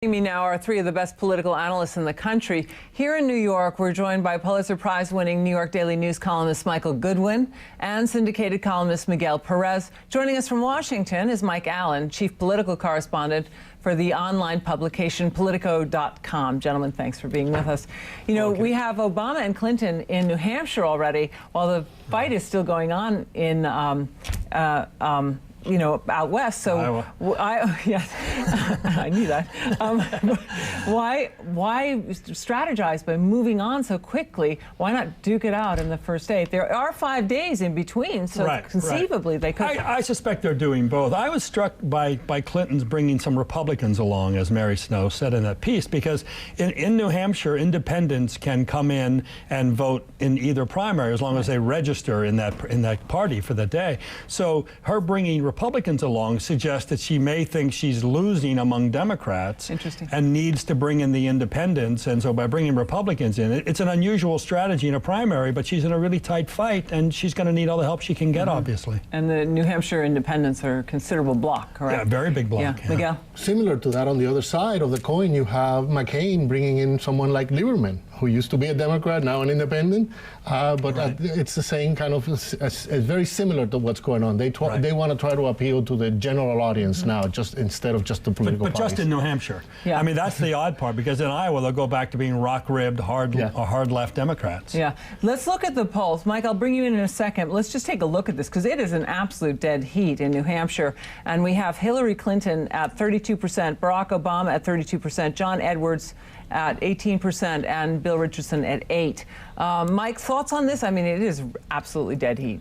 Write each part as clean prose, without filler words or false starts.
Joining me now are three of the best political analysts in the country. Here in New York, we're joined by Pulitzer Prize-winning New York Daily News columnist Michael Goodwin and syndicated columnist Miguel Perez. Joining us from Washington is Mike Allen, chief political correspondent for the online publication Politico.com. Gentlemen, thanks for being with us. You know, we have Obama and Clinton in New Hampshire already, while the fight is still going on in out west. So I knew that. Why strategize by moving on so quickly? Why not duke it out in the first day? There are 5 days in between, so conceivably they could. I suspect they're doing both. I was struck by Clinton's bringing some Republicans along, as Mary Snow said in that piece, because in New Hampshire, independents can come in and vote in either primary as long as they register in that party for the day. So her bringing Republicans along suggests that she may think she's losing among Democrats and needs to bring in the independents. And so by bringing Republicans in, it's an unusual strategy in a primary, but she's in a really tight fight, and she's going to need all the help she can get, obviously. And the New Hampshire independents are a considerable block, correct? Yeah, very big block. Yeah. Miguel? Similar to that, on the other side of the coin, you have McCain bringing in someone like Lieberman, who used to be a Democrat, now an independent, it's the same kind of, it's very similar to what's going on. They want to try to appeal to the general audience now, just instead of just the political parties. But just in New Hampshire. Yeah. I mean, that's the odd part, because in Iowa, they'll go back to being rock-ribbed, hard left Democrats. Yeah. Let's look at the polls. Mike, I'll bring you in a second. Let's just take a look at this, because it is an absolute dead heat in New Hampshire. And we have Hillary Clinton at 32%, Barack Obama at 32%, John Edwards at 18%, and Bill Richardson at 8%. Mike, thoughts on this? I mean, it is absolutely dead heat.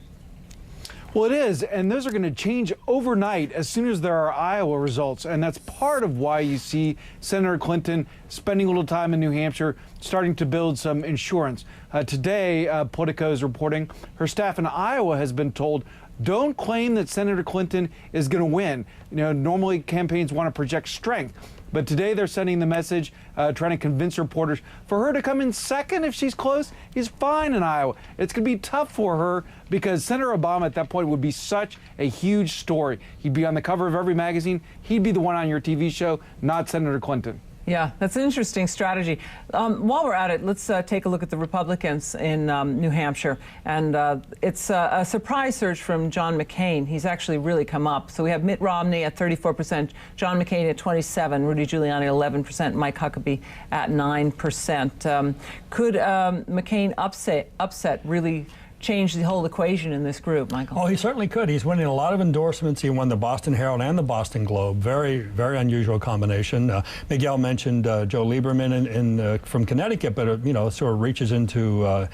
Well, it is, and those are going to change overnight as soon as there are Iowa results, and that's part of why you see Senator Clinton spending a little time in New Hampshire, starting to build some insurance. Today, Politico is reporting her staff in Iowa has been told, don't claim that Senator Clinton is going to win. You know, normally campaigns want to project strength. But today they're sending the message, trying to convince reporters for her to come in second if she's close is fine in Iowa. It's going to be tough for her because Senator Obama at that point would be such a huge story. He'd be on the cover of every magazine. He'd be the one on your TV show, not Senator Clinton. Yeah, that's an interesting strategy. While we're at it, let's take a look at the Republicans in New Hampshire. And it's a surprise surge from John McCain. He's actually really come up. So we have Mitt Romney at 34%, John McCain at 27%, Rudy Giuliani at 11%, Mike Huckabee at 9%. Could McCain upset really change the whole equation in this group, Michael? Oh, he certainly could. He's winning a lot of endorsements. He won the Boston Herald and the Boston Globe. Very, very unusual combination. Miguel mentioned Joe Lieberman from Connecticut, but sort of reaches into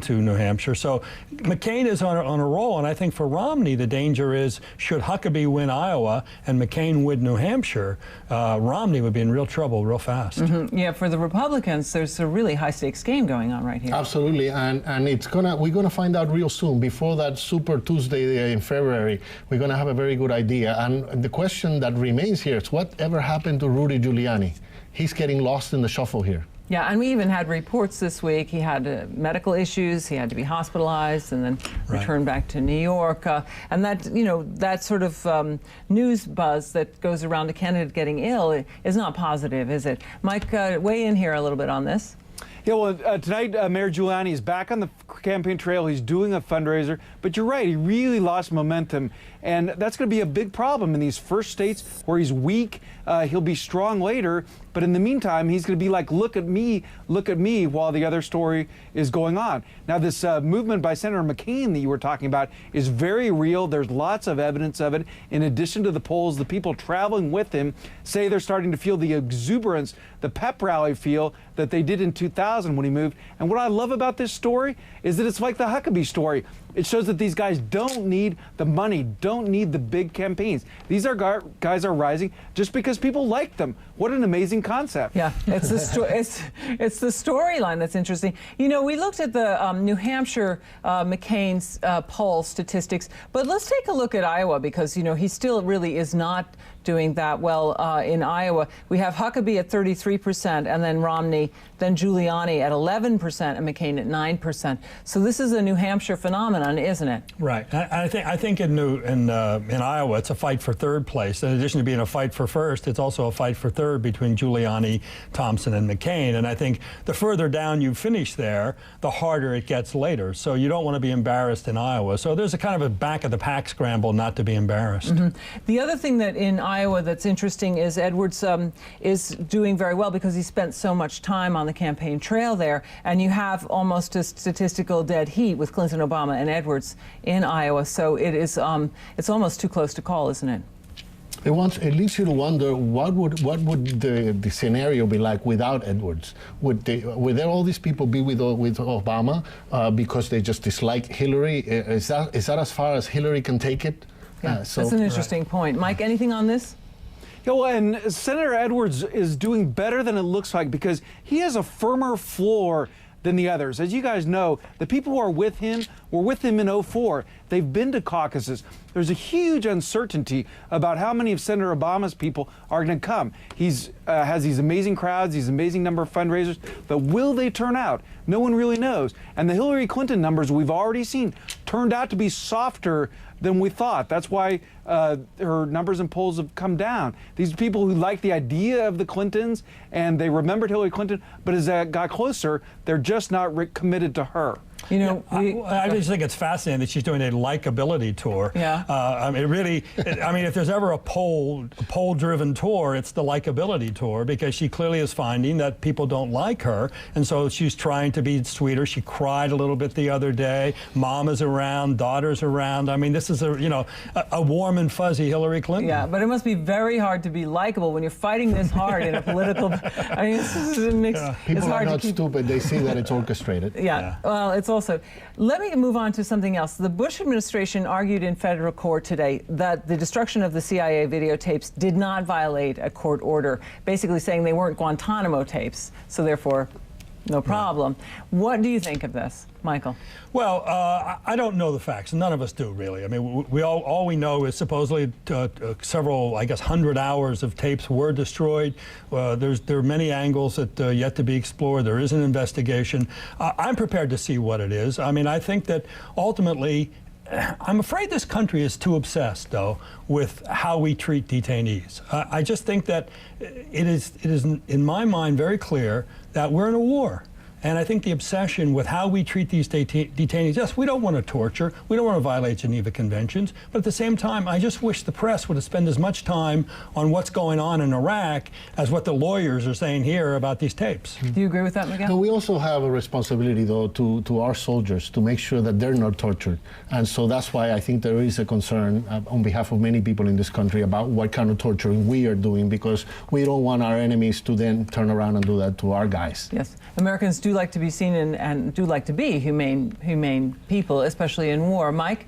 New Hampshire. So McCain is on a roll, and I think for Romney the danger is should Huckabee win Iowa and McCain win New Hampshire, Romney would be in real trouble real fast. Yeah, for the Republicans, there's a really high stakes game going on right here. Absolutely, and we're gonna find out real soon. Before that Super Tuesday in February, we're going to have a very good idea. And the question that remains here is whatever happened to Rudy Giuliani? He's getting lost in the shuffle here. Yeah, and we even had reports this week. He had medical issues. He had to be hospitalized and then returned back to New York. And that, that sort of news buzz that goes around a candidate getting ill is not positive, is it? Mike, weigh in here a little bit on this. Yeah, well, tonight, Mayor Giuliani is back on the campaign trail. He's doing a fundraiser. But you're right, he really lost momentum. And that's going to be a big problem in these first states where he's weak. He'll be strong later. But in the meantime, he's going to be like, look at me, while the other story is going on. Now, this movement by Senator McCain that you were talking about is very real. There's lots of evidence of it. In addition to the polls, the people traveling with him say they're starting to feel the exuberance, the pep rally feel that they did in 2000 when he moved. And what I love about this story is that it's like the Huckabee story. It shows that these guys don't need the money, don't need the big campaigns. These guys are rising just because people like them. What an amazing concept. Yeah, it's the it's the storyline that's interesting. You know, we looked at the New Hampshire McCain's poll statistics, but let's take a look at Iowa because he still really is not doing that well in Iowa. We have Huckabee at 33%, and then Romney, then Giuliani at 11%, and McCain at 9%. So this is a New Hampshire phenomenon, isn't it? Right. I think in Iowa, it's a fight for third place. In addition to being a fight for first, it's also a fight for third between Giuliani, Thompson, and McCain. And I think the further down you finish there, the harder it gets later. So you don't want to be embarrassed in Iowa. So there's a kind of a back of the pack scramble not to be embarrassed. The other thing that in Iowa that's interesting is Edwards is doing very well because he spent so much time on the campaign trail there, and you have almost a statistical dead heat with Clinton, Obama, and Edwards in Iowa. So it is it's almost too close to call, isn't it? It leads you to wonder what would the scenario be like without Edwards? Would there all these people be with Obama because they just dislike Hillary? Is that as far as Hillary can take it? Yeah, that's an interesting point. Mike, anything on this? Yeah, well, and Senator Edwards is doing better than it looks like because he has a firmer floor than the others. As you guys know, the people who are with him were with him in 2004. They've been to caucuses. There's a huge uncertainty about how many of Senator Obama's people are going to come. He's has these amazing crowds, these amazing number of fundraisers, but will they turn out? No one really knows. And the Hillary Clinton numbers we've already seen turned out to be softer than we thought. That's why her numbers in polls have come down. These people who like the idea of the Clintons and they remembered Hillary Clinton, but as that got closer, they're just not committed to her. You know, I just think it's fascinating that she's doing a likability tour. Yeah. I mean, if there's ever a poll-driven tour, it's the likability tour because she clearly is finding that people don't like her, and so she's trying to be sweeter. She cried a little bit the other day. Mom is around, daughter's around. I mean, this is a warm and fuzzy Hillary Clinton. Yeah, but it must be very hard to be likable when you're fighting this hard in a political. I mean, this is a mix. Yeah. People are not stupid. They see that it's orchestrated. Yeah. Well, it's also. Let me move on to something else. The Bush administration argued in federal court today that the destruction of the CIA videotapes did not violate a court order, basically saying they weren't Guantanamo tapes, so therefore no problem. What do you think of this, Michael? Well, I don't know the facts. None of us do, really. I mean, all we know is supposedly several, I guess, 100 hours of tapes were destroyed. There are many angles that yet to be explored. There is an investigation. I'm prepared to see what it is. I mean, I think that ultimately, I'm afraid this country is too obsessed, though, with how we treat detainees. I just think that it is, in my mind, very clear that we're in a war. And I think the obsession with how we treat these detainees, yes, we don't want to torture, we don't want to violate Geneva Conventions, but at the same time, I just wish the press would spend as much time on what's going on in Iraq as what the lawyers are saying here about these tapes. Do you agree with that, Miguel? No, we also have a responsibility, though, to our soldiers to make sure that they're not tortured. And so that's why I think there is a concern on behalf of many people in this country about what kind of torturing we are doing, because we don't want our enemies to then turn around and do that to our guys. Yes. Americans do like to be seen and do like to be humane people, especially in war. Mike?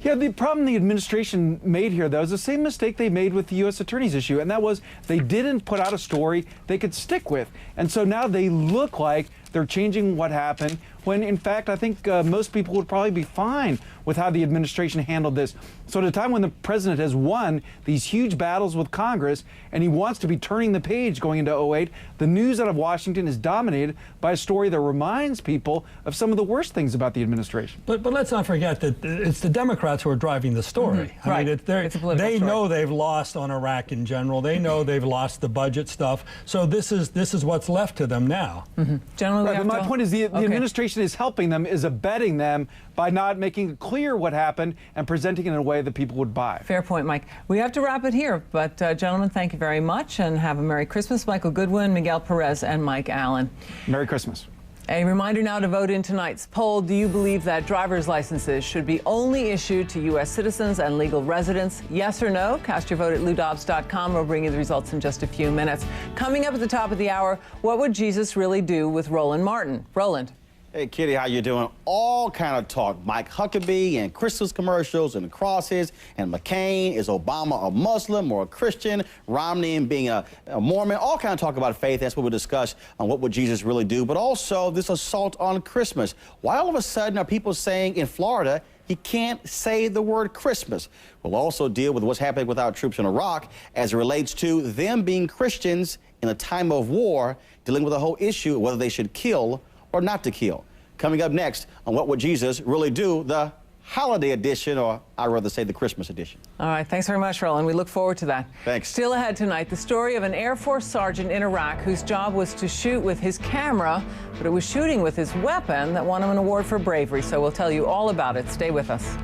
Yeah, the problem the administration made here, though, is the same mistake they made with the U.S. Attorney's issue, and that was they didn't put out a story they could stick with. And so now they look like they're changing what happened, when in fact I think most people would probably be fine with how the administration handled this. So at a time when the president has won these huge battles with Congress and he wants to be turning the page going into 2008, the news out of Washington is dominated by a story that reminds people of some of the worst things about the administration. But let's not forget that it's the Democrats who are driving the story. Mm-hmm. Right. I mean, they know they've lost on Iraq in general. They know they've lost the budget stuff. So this is what's left to them now. Mm-hmm. Generally, right, but my point is the administration is helping them, is abetting them by not making it clear what happened and presenting it in a way that people would buy. Fair point, Mike. We have to wrap it here, but gentlemen, thank you very much and have a Merry Christmas. Michael Goodwin, Miguel Perez, and Mike Allen. Merry Christmas. A reminder now to vote in tonight's poll. Do you believe that driver's licenses should be only issued to U.S. citizens and legal residents? Yes or no? Cast your vote at LouDobbs.com. We'll bring you the results in just a few minutes. Coming up at the top of the hour, what would Jesus really do with Roland Martin? Roland. Hey, Kitty, how you doing? All kind of talk. Mike Huckabee and Christmas commercials and crosses, and McCain, is Obama a Muslim or a Christian? Romney and being a Mormon. All kind of talk about faith. That's what we discuss on what would Jesus really do. But also this assault on Christmas. Why all of a sudden are people saying in Florida he can't say the word Christmas? We'll also deal with what's happening with our troops in Iraq as it relates to them being Christians in a time of war, dealing with the whole issue of whether they should kill or not to kill. Coming up next on What Would Jesus Really Do, the holiday edition, or I'd rather say the Christmas edition. All right, thanks very much, Roland. We look forward to that. Thanks. Still ahead tonight, the story of an Air Force sergeant in Iraq whose job was to shoot with his camera, but it was shooting with his weapon that won him an award for bravery. So we'll tell you all about it. Stay with us.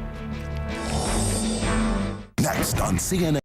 Next on CNN.